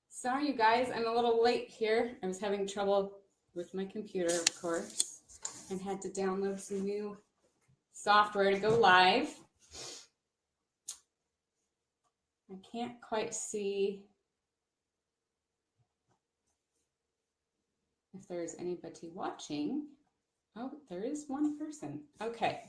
Sorry, you guys, I'm a little late here. I was having trouble with my computer, of course, and had to download some new software to go live. I can't quite see if there's anybody watching. Oh, there is one person. Okay.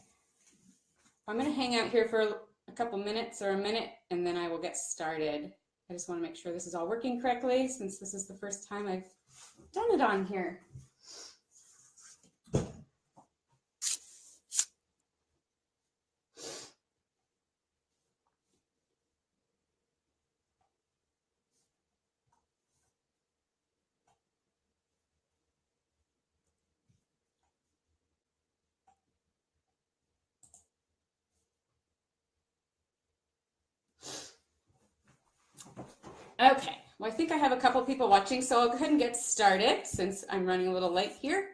I'm going to hang out here for a couple minutes or a minute, and then I will get started. I just want to make sure this is all working correctly since this is the first time I've done it on here. Okay, well, I think I have a couple people watching, so I'll go ahead and get started since I'm running a little late here.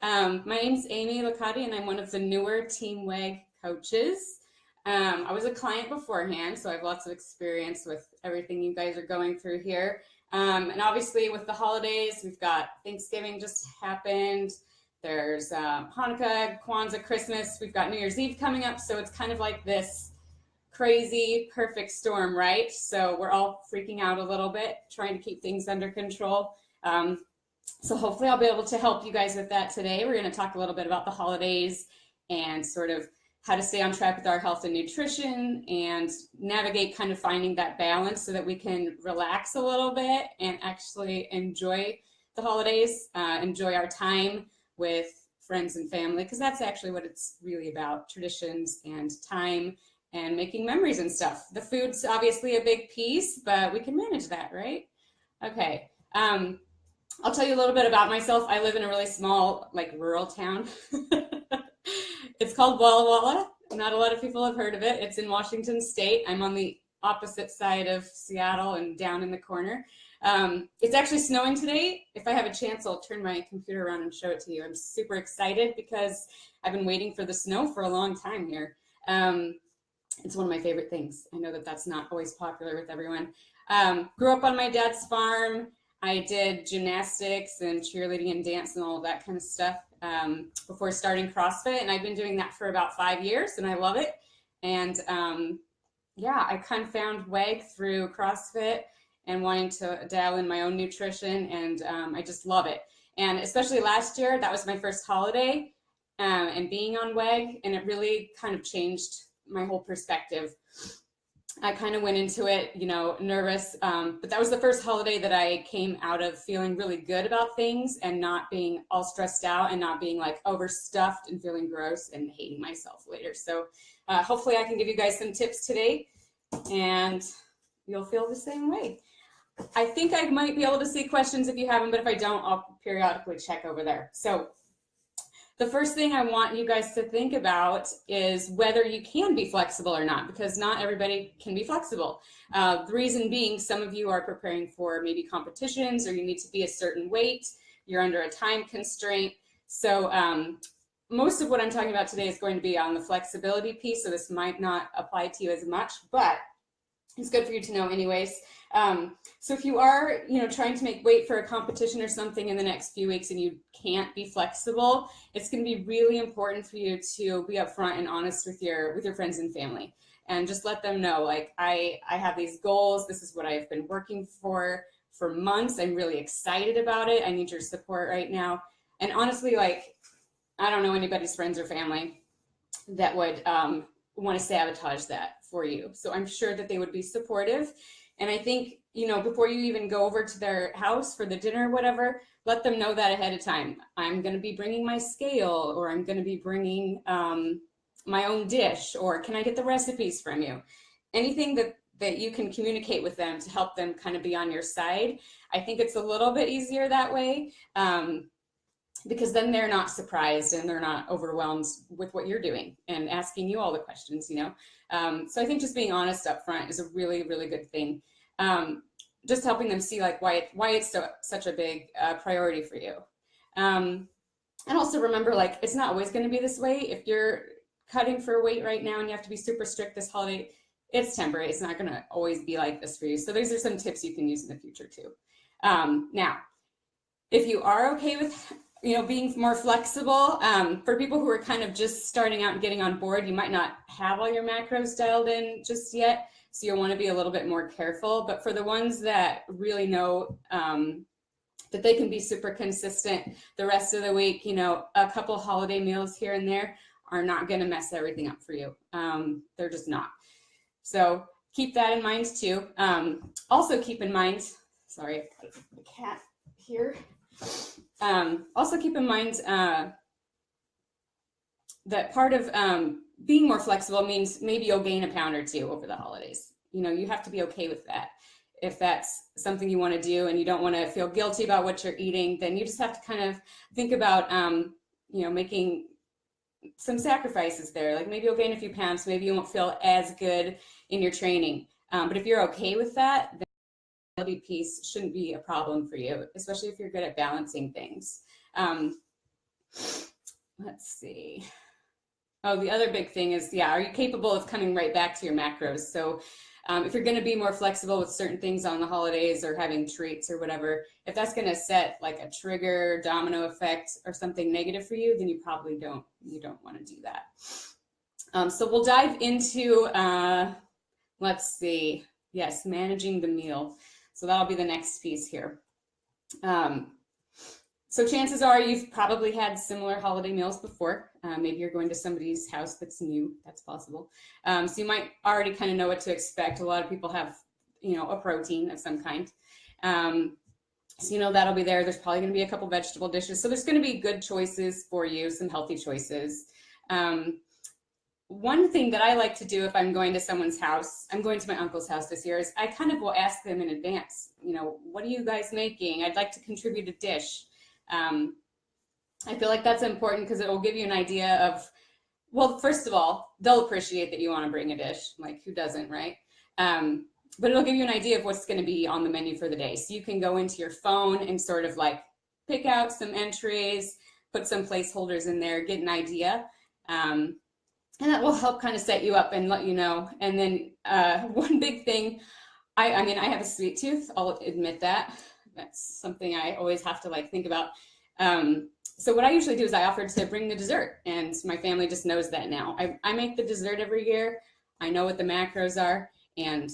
My name's Amy Licati, and I'm one of the newer Team WAG coaches. I was a client beforehand, so I have lots of experience with everything you guys are going through here. And obviously with the holidays, we've got Thanksgiving just happened. There's Hanukkah, Kwanzaa, Christmas. We've got New Year's Eve coming up, so it's kind of like this crazy perfect storm, right? So we're all freaking out a little bit, trying to keep things under control. So hopefully I'll be able to help you guys with that today. We're going to talk a little bit about the holidays and sort of how to stay on track with our health and nutrition and navigate kind of finding that balance so that we can relax a little bit and actually enjoy the holidays, enjoy our time with friends and family, because that's actually what it's really about, traditions and time and making memories and stuff. The food's obviously a big piece, but we can manage that, right? Okay. I'll tell you a little bit about myself. I live in a really small, like rural town. It's called Walla Walla. Not a lot of people have heard of it. It's in Washington State. I'm on the opposite side of Seattle and down in the corner. It's actually snowing today. If I have a chance, I'll turn my computer around and show it to you. I'm super excited because I've been waiting for the snow for a long time here. It's one of my favorite things. I know that that's not always popular with everyone. Grew up on my dad's farm. I did gymnastics and cheerleading and dance and all of that kind of stuff before starting CrossFit. And I've been doing that for about 5 years and I love it. And yeah, I kind of found WAG through CrossFit and wanting to dial in my own nutrition. And I just love it. And especially last year, that was my first holiday and being on WAG. And it really kind of changed my whole perspective. I kind of went into it, you know, nervous, but that was the first holiday that I came out of feeling really good about things and not being all stressed out and not being like overstuffed and feeling gross and hating myself later. So hopefully I can give you guys some tips today and you'll feel the same way. I think I might be able to see questions if you have them, but if I don't, I'll periodically check over there. So the first thing I want you guys to think about is whether you can be flexible or not, because not everybody can be flexible. The reason being, some of you are preparing for maybe competitions or you need to be a certain weight, you're under a time constraint. So most of what I'm talking about today is going to be on the flexibility piece, so this might not apply to you as much, but it's good for you to know anyways. So if you are, you know, trying to make weight for a competition or something in the next few weeks and you can't be flexible, it's going to be really important for you to be upfront and honest with your friends and family, and just let them know, like, I have these goals. This is what I've been working for months. I'm really excited about it. I need your support right now. And honestly, like, I don't know anybody's friends or family that would want to sabotage that for you. So I'm sure that they would be supportive. And I think, you know, before you even go over to their house for the dinner or whatever, let them know that ahead of time. I'm going to be bringing my scale, or I'm going to be bringing my own dish, or can I get the recipes from you? Anything that you can communicate with them to help them kind of be on your side. I think it's a little bit easier that way. Because then they're not surprised and they're not overwhelmed with what you're doing and asking you all the questions, you know? So I think just being honest up front is a really, really good thing. Just helping them see like why it's such a big priority for you. And also remember, like, it's not always going to be this way. If you're cutting for weight right now and you have to be super strict this holiday, it's temporary. It's not going to always be like this for you. So these are some tips you can use in the future too. Now, if you are okay with being more flexible, for people who are kind of just starting out and getting on board, you might not have all your macros dialed in just yet. So you'll want to be a little bit more careful. But for the ones that really know that they can be super consistent the rest of the week, a couple holiday meals here and there are not going to mess everything up for you. They're just not. So keep that in mind too. Also keep in mind, sorry, the cat here. Also keep in mind that part of being more flexible means maybe you'll gain a pound or two over the holidays. You have to be okay with that. If that's something you want to do and you don't want to feel guilty about what you're eating, then you just have to kind of think about, making some sacrifices there. Like maybe you'll gain a few pounds, maybe you won't feel as good in your training. But if you're okay with that, then the quality piece shouldn't be a problem for you, especially if you're good at balancing things. Let's see. Oh, the other big thing is, are you capable of coming right back to your macros? So if you're going to be more flexible with certain things on the holidays or having treats or whatever, if that's going to set like a trigger domino effect or something negative for you, then you probably don't want to do that. So we'll dive into, let's see, yes, managing the meal. So that'll be the next piece here. So chances are you've probably had similar holiday meals before. Maybe you're going to somebody's house that's new. That's possible. So you might already kind of know what to expect. A lot of people have, a protein of some kind. So that'll be there. There's probably going to be a couple vegetable dishes. So there's going to be good choices for you, some healthy choices. One thing that I like to do if I'm going to someone's house, I'm going to my uncle's house this year, is I kind of will ask them in advance, what are you guys making? I'd like to contribute a dish. I feel like that's important because it will give you an idea of, well, first of all, they'll appreciate that you want to bring a dish. Like, who doesn't, right? But it'll give you an idea of what's going to be on the menu for the day. So you can go into your phone and sort of like pick out some entries, put some placeholders in there, get an idea. And that will help kind of set you up and let you know. And then one big thing, I have a sweet tooth. I'll admit that. That's something I always have to think about. So what I usually do is I offer to bring the dessert, and my family just knows that now. I make the dessert every year. I know what the macros are, and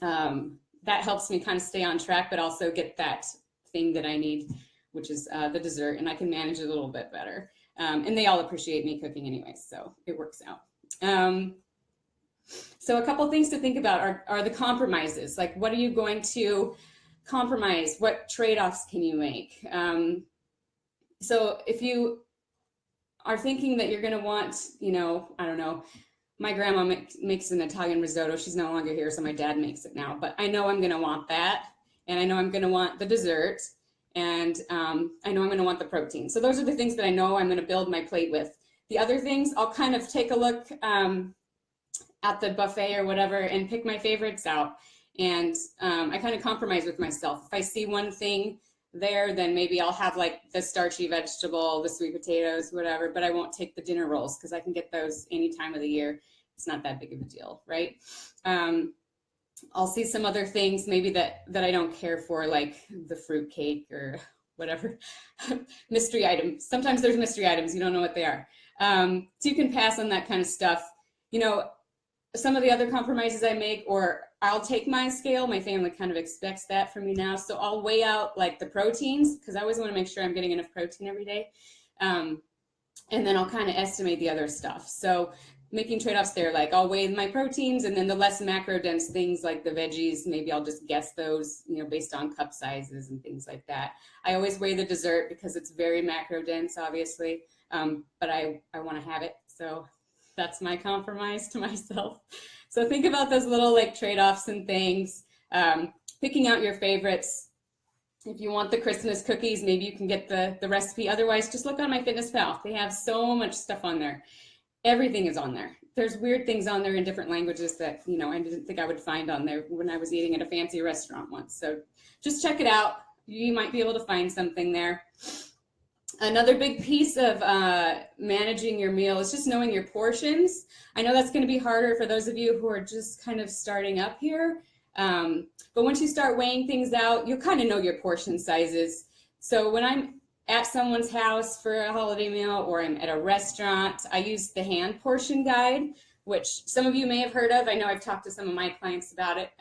that helps me kind of stay on track, but also get that thing that I need, which is the dessert, and I can manage it a little bit better. And they all appreciate me cooking anyway, so it works out. So a couple things to think about are the compromises. Like, what are you going to compromise? What trade-offs can you make? So if you are thinking that you're going to want, I don't know, my grandma makes an Italian risotto. She's no longer here, so my dad makes it now. But I know I'm going to want that, and I know I'm going to want the dessert, and I know I'm going to want the protein. So those are the things that I know I'm going to build my plate with. The other things, I'll kind of take a look at the buffet or whatever and pick my favorites out. And I kind of compromise with myself. If I see one thing there, then maybe I'll have like the starchy vegetable, the sweet potatoes, whatever, but I won't take the dinner rolls because I can get those any time of the year. It's not that big of a deal, right? I'll see some other things maybe that I don't care for, like the fruit cake or whatever. Mystery items. Sometimes there's mystery items. You don't know what they are. So you can pass on that kind of stuff. Some of the other compromises I make, or I'll take my scale. My family kind of expects that from me now. So I'll weigh out like the proteins because I always want to make sure I'm getting enough protein every day. And then I'll kind of estimate the other stuff. So making trade-offs there, like I'll weigh my proteins, and then the less macro dense things like the veggies, maybe I'll just guess those, based on cup sizes and things like that. I always weigh the dessert because it's very macro dense, obviously, but I want to have it. So that's my compromise to myself. So think about those little like trade-offs and things, picking out your favorites. If you want the Christmas cookies, maybe you can get the recipe. Otherwise, just look on MyFitnessPal. They have so much stuff on there. Everything is on there. There's weird things on there in different languages that, I didn't think I would find on there when I was eating at a fancy restaurant once. So just check it out. You might be able to find something there. Another big piece of managing your meal is just knowing your portions. I know that's going to be harder for those of you who are just kind of starting up here. But once you start weighing things out, you'll kind of know your portion sizes. So when I'm at someone's house for a holiday meal or I'm at a restaurant, I use the hand portion guide, which some of you may have heard of. I know I've talked to some of my clients about it.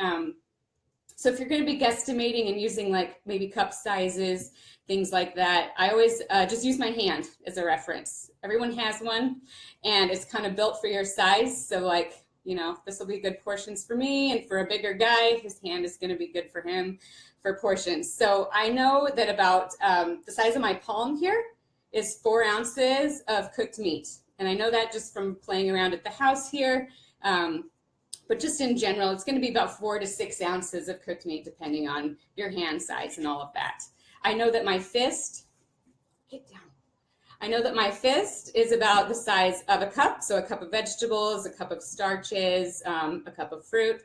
So if you're going to be guesstimating and using like maybe cup sizes, things like that, I always just use my hand as a reference. Everyone has one and it's kind of built for your size. So like, you know, this will be good portions for me, and for a bigger guy, his hand is going to be good for him for portions. So I know that about the size of my palm here is 4 ounces of cooked meat. And I know that just from playing around at the house here. But just in general, it's going to be about 4 to 6 ounces of cooked meat, depending on your hand size and all of that. I know that my fist, get down. I know that my fist is about the size of a cup. So a cup of vegetables, a cup of starches, a cup of fruit.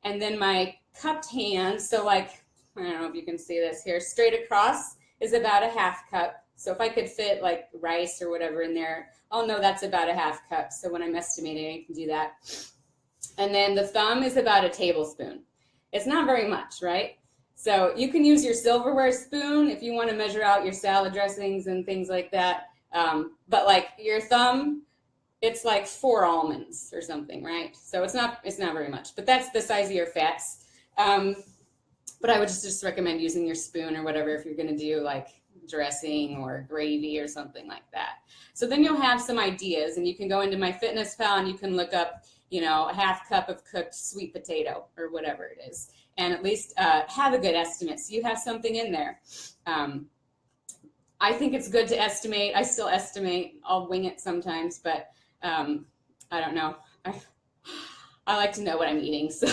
And then my cupped hand, so like, I don't know if you can see this here, straight across is about a half cup. So if I could fit like rice or whatever in there, I'll know that's about a half cup. So when I'm estimating, I can do that. And then the thumb is about a tablespoon. It's not very much, right? So you can use your silverware spoon if you want to measure out your salad dressings and things like that. But like your thumb, it's like 4 almonds or something, right? So it's not very much, but that's the size of your fats. But I would just recommend using your spoon or whatever if you're going to do like dressing or gravy or something like that. So then you'll have some ideas, and you can go into MyFitnessPal and you can look up, you know, a half cup of cooked sweet potato or whatever it is, and at least have a good estimate so you have something in there. I think it's good to estimate. I still estimate. I'll wing it sometimes, but I don't know. I like to know what I'm eating. So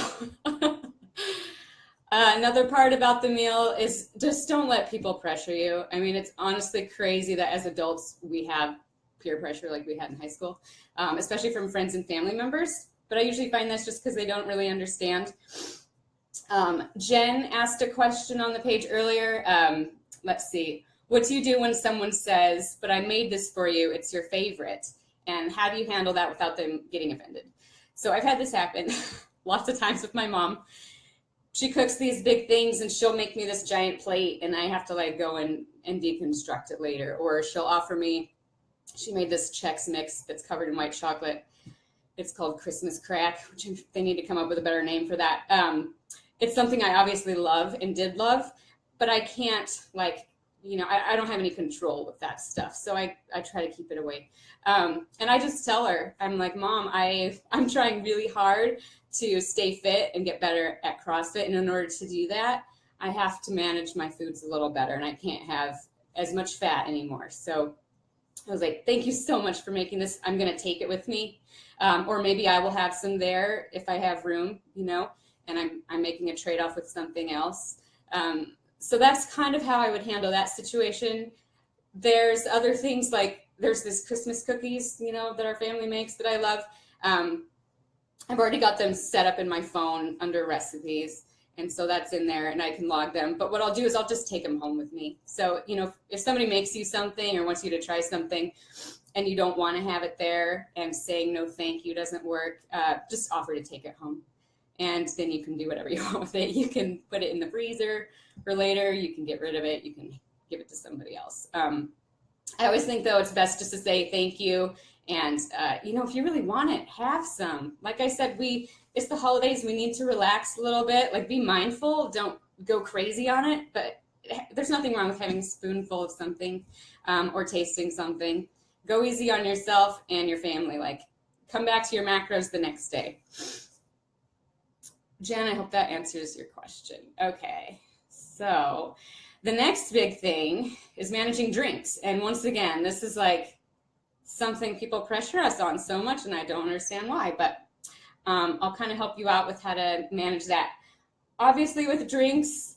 another part about the meal is just don't let people pressure you. I mean, it's honestly crazy that as adults we have peer pressure like we had in high school, especially from friends and family members. But I usually find that's just because they don't really understand. Jen asked a question on the page earlier. Let's see. What do you do when someone says, but I made this for you, it's your favorite? And how do you handle that without them getting offended? So I've had this happen lots of times with my mom. She cooks these big things and she'll make me this giant plate and I have to like go and deconstruct it later. Or she'll offer me, she made this Chex Mix that's covered in white chocolate. It's called Christmas Crack, which they need to come up with a better name for that. It's something I obviously love and did love, but I can't like, you know, I don't have any control with that stuff. So I try to keep it away. And I just tell her, I'm like, Mom, I'm trying really hard to stay fit and get better at CrossFit. And in order to do that, I have to manage my foods a little better and I can't have as much fat anymore. So I was like, thank you so much for making this. I'm going to take it with me. Or maybe I will have some there if I have room, you know, and I'm making a trade-off with something else. So that's kind of how I would handle that situation. There's other things like there's this Christmas cookies, you know, that our family makes that I love. I've already got them set up in my phone under recipes. And so that's in there and I can log them. But what I'll do is I'll just take them home with me. So, you know, if somebody makes you something or wants you to try something and you don't want to have it there and saying no thank you doesn't work, just offer to take it home. And then you can do whatever you want with it. You can put it in the freezer for later. You can get rid of it. You can give it to somebody else. I always think, though, it's best just to say thank you. And, you know, if you really want it, have some. Like I said, it's the holidays. We need to relax a little bit. Like, be mindful. Don't go crazy on it. But there's nothing wrong with having a spoonful of something or tasting something. Go easy on yourself and your family. Like, come back to your macros the next day. Jen, I hope that answers your question. Okay, so the next big thing is managing drinks. And once again, this is like something people pressure us on so much, and I don't understand why, but I'll kind of help you out with how to manage that. Obviously with drinks,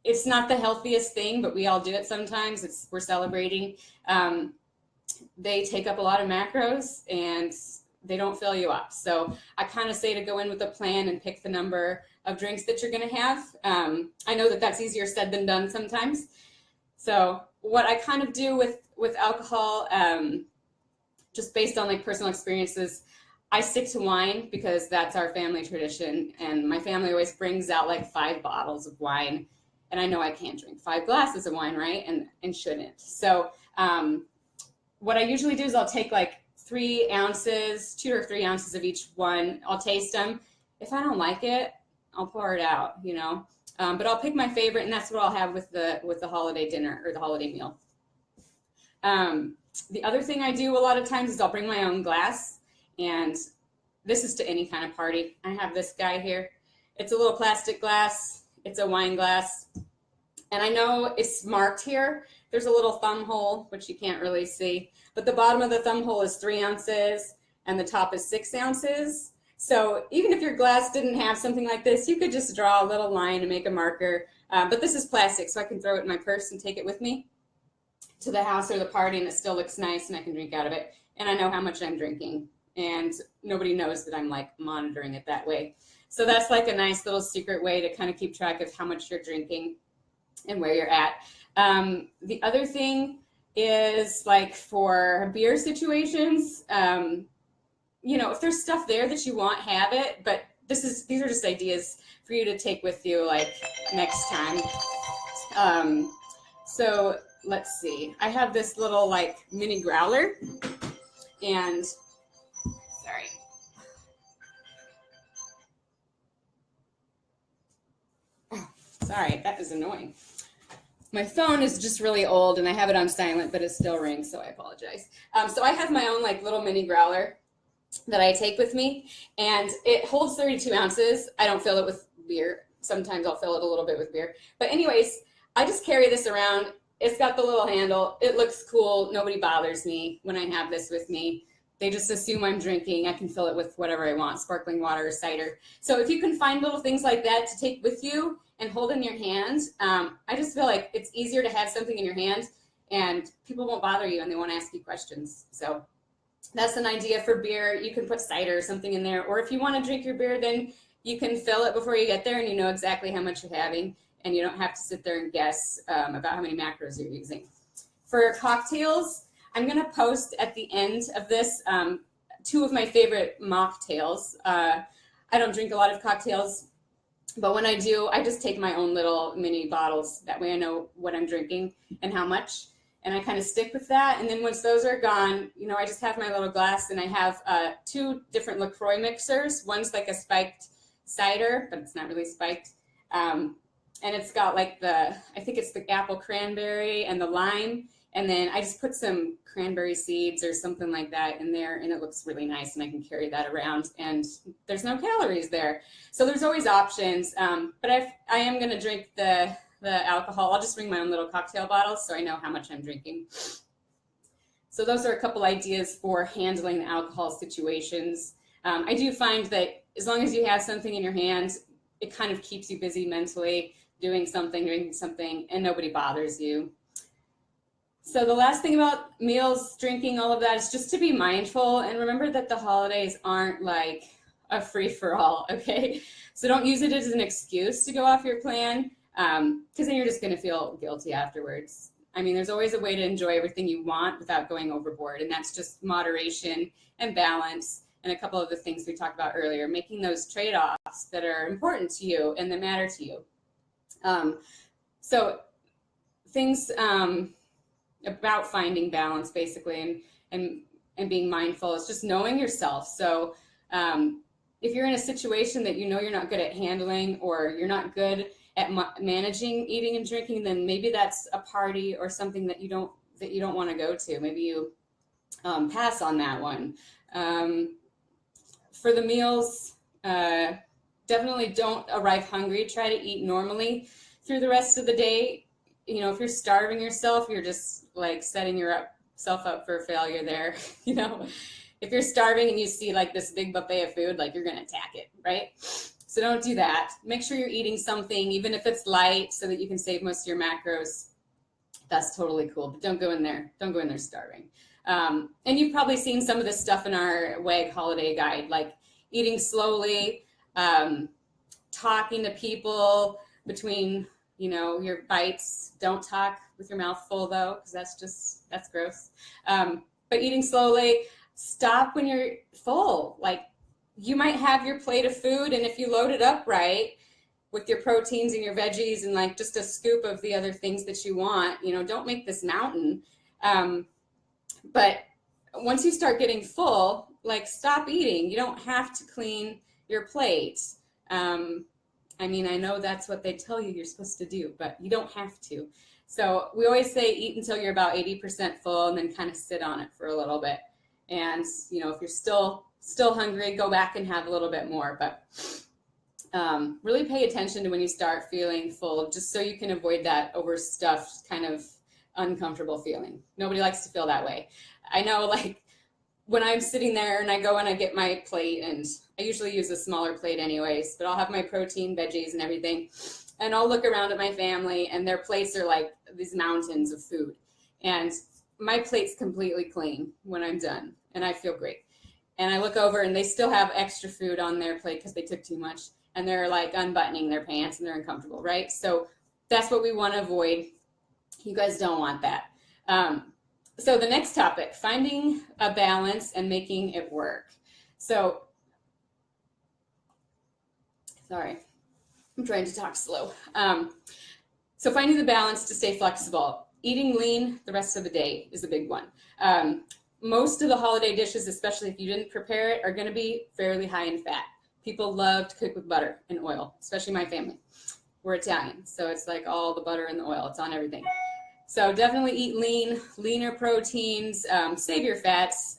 it's not the healthiest thing, but we all do it sometimes. We're celebrating. They take up a lot of macros and they don't fill you up. So I kind of say to go in with a plan and pick the number of drinks that you're going to have. I know that that's easier said than done sometimes. So what I kind of do with alcohol, just based on like personal experiences, I stick to wine because that's our family tradition, and my family always brings out like 5 bottles of wine, and I know I can't drink 5 glasses of wine, right? And shouldn't. So what I usually do is I'll take like 3 ounces, 2 or 3 ounces of each one. I'll taste them. If I don't like it, I'll pour it out, you know. But I'll pick my favorite, and that's what I'll have with the holiday dinner or the holiday meal. The other thing I do a lot of times is I'll bring my own glass, and this is to any kind of party. I have this guy here. It's a little plastic glass. It's a wine glass. And I know it's marked here. There's a little thumb hole, which you can't really see. But the bottom of the thumb hole is 3 ounces, and the top is 6 ounces. So even if your glass didn't have something like this, you could just draw a little line and make a marker. But this is plastic, so I can throw it in my purse and take it with me to the house or the party, and it still looks nice, and I can drink out of it. And I know how much I'm drinking, and nobody knows that I'm like monitoring it that way. So that's like a nice little secret way to kind of keep track of how much you're drinking and where you're at. The other thing is like for beer situations, you know, if there's stuff there that you want, have it, but these are just ideas for you to take with you like next time. So let's see, I have this little like mini growler, and sorry, that is annoying. My phone is just really old, and I have it on silent, but it still rings, so I apologize. So I have my own like little mini growler that I take with me, and it holds 32 ounces. I don't fill it with beer. Sometimes I'll fill it a little bit with beer. But anyways, I just carry this around. It's got the little handle. It looks cool. Nobody bothers me when I have this with me. They just assume I'm drinking. I can fill it with whatever I want, sparkling water or cider. So if you can find little things like that to take with you and hold in your hand, I just feel like it's easier to have something in your hand, and people won't bother you and they won't ask you questions. So that's an idea for beer. You can put cider or something in there, or if you want to drink your beer, then you can fill it before you get there, and you know exactly how much you're having, and you don't have to sit there and guess about how many macros you're using. For cocktails, I'm going to post at the end of this 2 of my favorite mocktails. I don't drink a lot of cocktails, but when I do, I just take my own little mini bottles. That way I know what I'm drinking and how much, and I kind of stick with that. And then once those are gone, you know, I just have my little glass, and I have 2 different LaCroix mixers. One's like a spiked cider, but it's not really spiked. And it's got like I think it's the apple cranberry and the lime. And then I just put some cranberry seeds or something like that in there, and it looks really nice, and I can carry that around, and there's no calories there. So there's always options. But I am going to drink the alcohol. I'll just bring my own little cocktail bottles so I know how much I'm drinking. So those are a couple ideas for handling the alcohol situations. I do find that as long as you have something in your hand, it kind of keeps you busy mentally, doing something, drinking something, and nobody bothers you. So the last thing about meals, drinking, all of that is just to be mindful and remember that the holidays aren't like a free-for-all, okay? So don't use it as an excuse to go off your plan, because then you're just going to feel guilty afterwards. I mean, there's always a way to enjoy everything you want without going overboard, and that's just moderation and balance and a couple of the things we talked about earlier, making those trade-offs that are important to you and that matter to you. So things about finding balance, basically, and being mindful is just knowing yourself. So if you're in a situation that you know you're not good at handling, or you're not good at managing eating and drinking, then maybe that's a party or something that you don't want to go to. Maybe you pass on that one. For the meals, definitely don't arrive hungry. Try to eat normally through the rest of the day. You know, if you're starving yourself, you're just like setting yourself up for failure there. You know, if you're starving and you see like this big buffet of food, like you're going to attack it, right? So don't do that. Make sure you're eating something, even if it's light, so that you can save most of your macros. That's totally cool, but don't go in there. Don't go in there starving. And you've probably seen some of this stuff in our WAG holiday guide, like eating slowly, talking to people between, your bites. Don't talk with your mouth full though, because that's gross. But eating slowly, stop when you're full. Like, you might have your plate of food, and if you load it up right with your proteins and your veggies and like just a scoop of the other things that you want, don't make this mountain. But once you start getting full, like, stop eating. You don't have to clean your plate. I know that's what they tell you you're supposed to do, but you don't have to. So we always say eat until you're about 80% full and then kind of sit on it for a little bit. And, if you're still hungry, go back and have a little bit more. But really pay attention to when you start feeling full, just so you can avoid that overstuffed kind of uncomfortable feeling. Nobody likes to feel that way. I know, like, when I'm sitting there and I go and I get my plate, and I usually use a smaller plate anyways, but I'll have my protein, veggies, and everything. And I'll look around at my family, and their plates are like these mountains of food. And my plate's completely clean when I'm done, and I feel great. And I look over, and they still have extra food on their plate because they took too much, and they're like unbuttoning their pants, and they're uncomfortable, right? So that's what we want to avoid. You guys don't want that. So the next topic, finding a balance and making it work. So, sorry, I'm trying to talk slow. So finding the balance to stay flexible. Eating lean the rest of the day is a big one. Most of the holiday dishes, especially if you didn't prepare it, are going to be fairly high in fat. People love to cook with butter and oil, especially my family. We're Italian, so it's like all the butter and the oil. It's on everything. So definitely eat lean, leaner proteins, save your fats,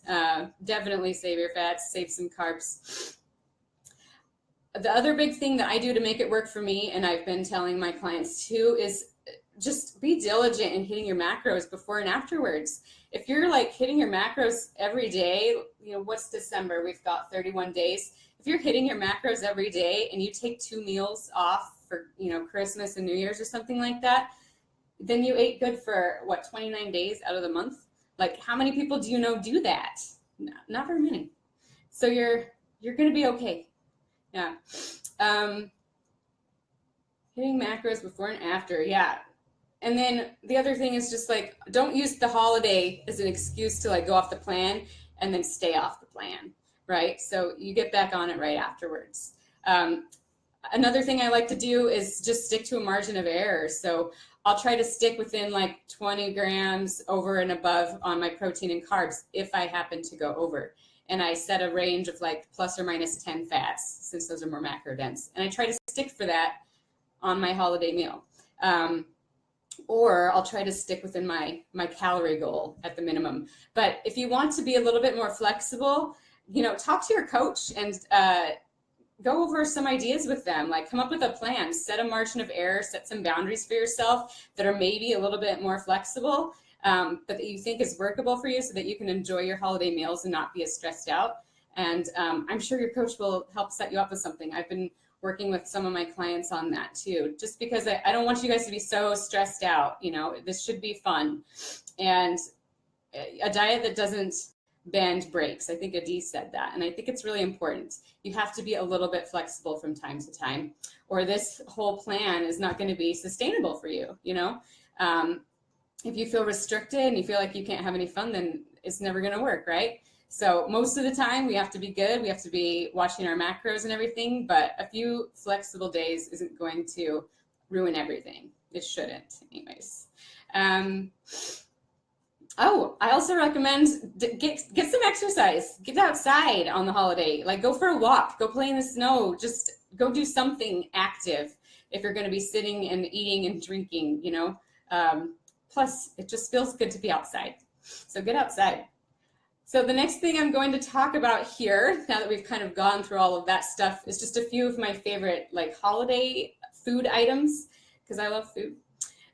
definitely save your fats, save some carbs. The other big thing that I do to make it work for me, and I've been telling my clients too, is just be diligent in hitting your macros before and afterwards. If you're like hitting your macros every day, what's December? We've got 31 days. If you're hitting your macros every day and you take 2 meals off for, Christmas and New Year's or something like that, then you ate good for 29 days out of the month. Like, how many people do you know do that? Not very many. So you're going to be okay. Yeah. Hitting macros before and after. Yeah. And then the other thing is just like, don't use the holiday as an excuse to like go off the plan and then stay off the plan, right? So you get back on it right afterwards. Another thing I like to do is just stick to a margin of error. So I'll try to stick within like 20 grams over and above on my protein and carbs if I happen to go over. And I set a range of like plus or minus 10 fats, since those are more macro dense. And I try to stick for that on my holiday meal. Or I'll try to stick within my calorie goal at the minimum. But if you want to be a little bit more flexible, talk to your coach and go over some ideas with them, like come up with a plan, set a margin of error, set some boundaries for yourself that are maybe a little bit more flexible, but that you think is workable for you so that you can enjoy your holiday meals and not be as stressed out. And I'm sure your coach will help set you up with something. I've been working with some of my clients on that too, just because I don't want you guys to be so stressed out. This should be fun. And a diet that doesn't bend breaks. I think Adi said that. And I think it's really important. You have to be a little bit flexible from time to time, or this whole plan is not going to be sustainable for you. If you feel restricted and you feel like you can't have any fun, then it's never going to work, right? So most of the time we have to be good. We have to be watching our macros and everything, but a few flexible days isn't going to ruin everything. It shouldn't anyways. I also recommend get some exercise. Get outside on the holiday. Like, go for a walk. Go play in the snow. Just go do something active if you're going to be sitting and eating and drinking, Plus, it just feels good to be outside. So get outside. So the next thing I'm going to talk about here, now that we've kind of gone through all of that stuff, is just a few of my favorite like holiday food items, because I love food.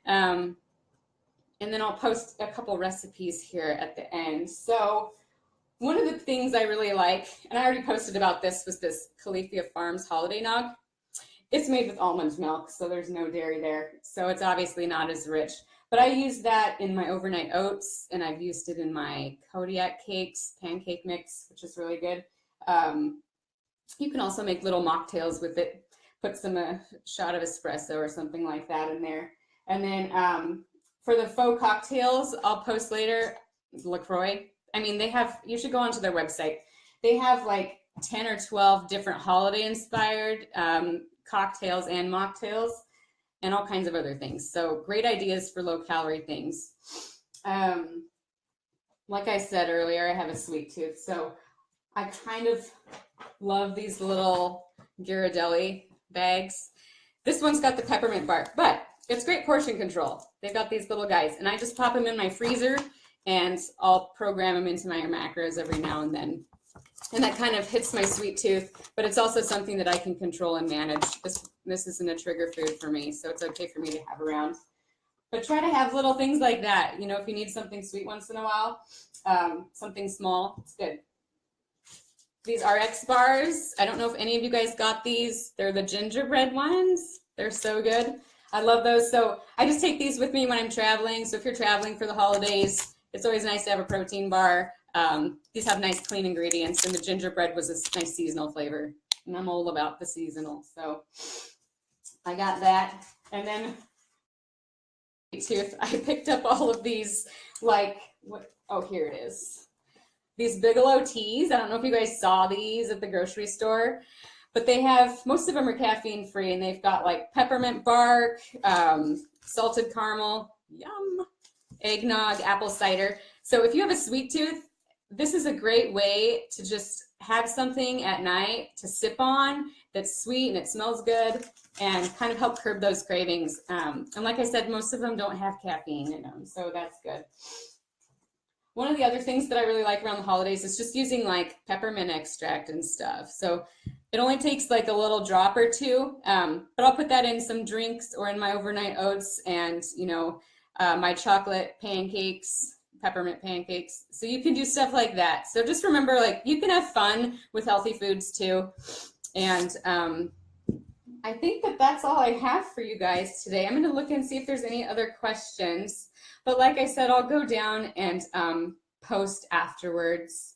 And then I'll post a couple recipes here at the end. So one of the things I really like, and I already posted about this, was this Califia Farms holiday nog. It's made with almond milk, so there's no dairy there. So it's obviously not as rich. But I use that in my overnight oats, and I've used it in my Kodiak cakes, pancake mix, which is really good. You can also make little mocktails with it. put a shot of espresso or something like that in there. And then for the faux cocktails, I'll post later, LaCroix. I mean, you should go onto their website. They have like 10 or 12 different holiday inspired cocktails and mocktails and all kinds of other things. So great ideas for low calorie things. Like I said earlier, I have a sweet tooth. So I kind of love these little Ghirardelli bags. This one's got the peppermint bark, but it's great portion control. They've got these little guys, and I just pop them in my freezer, and I'll program them into my macros every now and then. And that kind of hits my sweet tooth, but it's also something that I can control and manage. This isn't a trigger food for me, so it's okay for me to have around. But try to have little things like that. You know, if you need something sweet once in a while, something small, it's good. These RX bars, I don't know if any of you guys got these. They're the gingerbread ones. They're so good. I love those. So I just take these with me when I'm traveling. So if you're traveling for the holidays, it's always nice to have a protein bar. These have nice clean ingredients, and the gingerbread was a nice seasonal flavor. And I'm all about the seasonal. So I got that. And then I picked up all of these, like, here it is. These Bigelow teas. I don't know if you guys saw these at the grocery store, but they have, most of them are caffeine free, and they've got like peppermint bark, salted caramel, yum, eggnog, apple cider. So if you have a sweet tooth, this is a great way to just have something at night to sip on that's sweet and it smells good and kind of help curb those cravings. And like I said, most of them don't have caffeine in them, so that's good. One of the other things that I really like around the holidays is just using like peppermint extract and stuff. So it only takes like a little drop or two, but I'll put that in some drinks or in my overnight oats and, you know, my chocolate pancakes, peppermint pancakes. So you can do stuff like that. So just remember, like, you can have fun with healthy foods too. And I think that that's all I have for you guys today. I'm going to look and see if there's any other questions. But like I said, I'll go down and post afterwards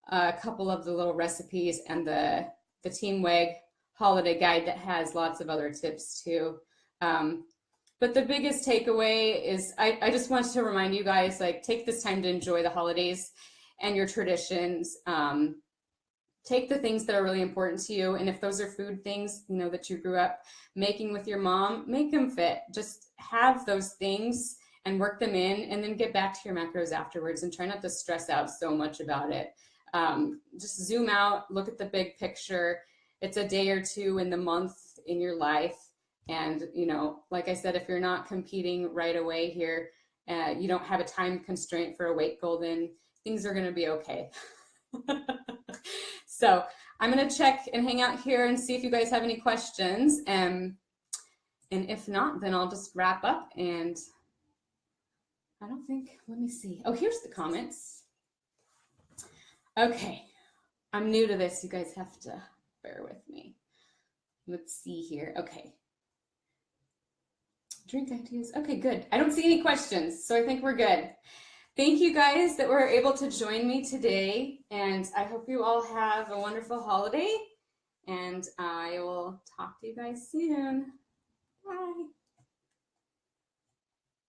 a couple of the little recipes and the Team WEG holiday guide that has lots of other tips too. But the biggest takeaway is I just want to remind you guys, like, take this time to enjoy the holidays and your traditions. Take the things that are really important to you. And if those are food things, you know, that you grew up making with your mom, make them fit. Just have those things and work them in, and then get back to your macros afterwards, and try not to stress out so much about it. Just zoom out, look at the big picture. It's a day or two in the month in your life. And, you know, like I said, if you're not competing right away here, you don't have a time constraint for a weight goal, then things are going to be okay. So I'm going to check and hang out here and see if you guys have any questions. And if not, then I'll just wrap up. And I don't think, let me see. Oh, here's the comments. Okay. I'm new to this. You guys have to bear with me. Let's see here. Okay. Drink ideas. Okay, good. I don't see any questions, so I think we're good. Thank you guys that were able to join me today, and I hope you all have a wonderful holiday, and I will talk to you guys soon. Bye.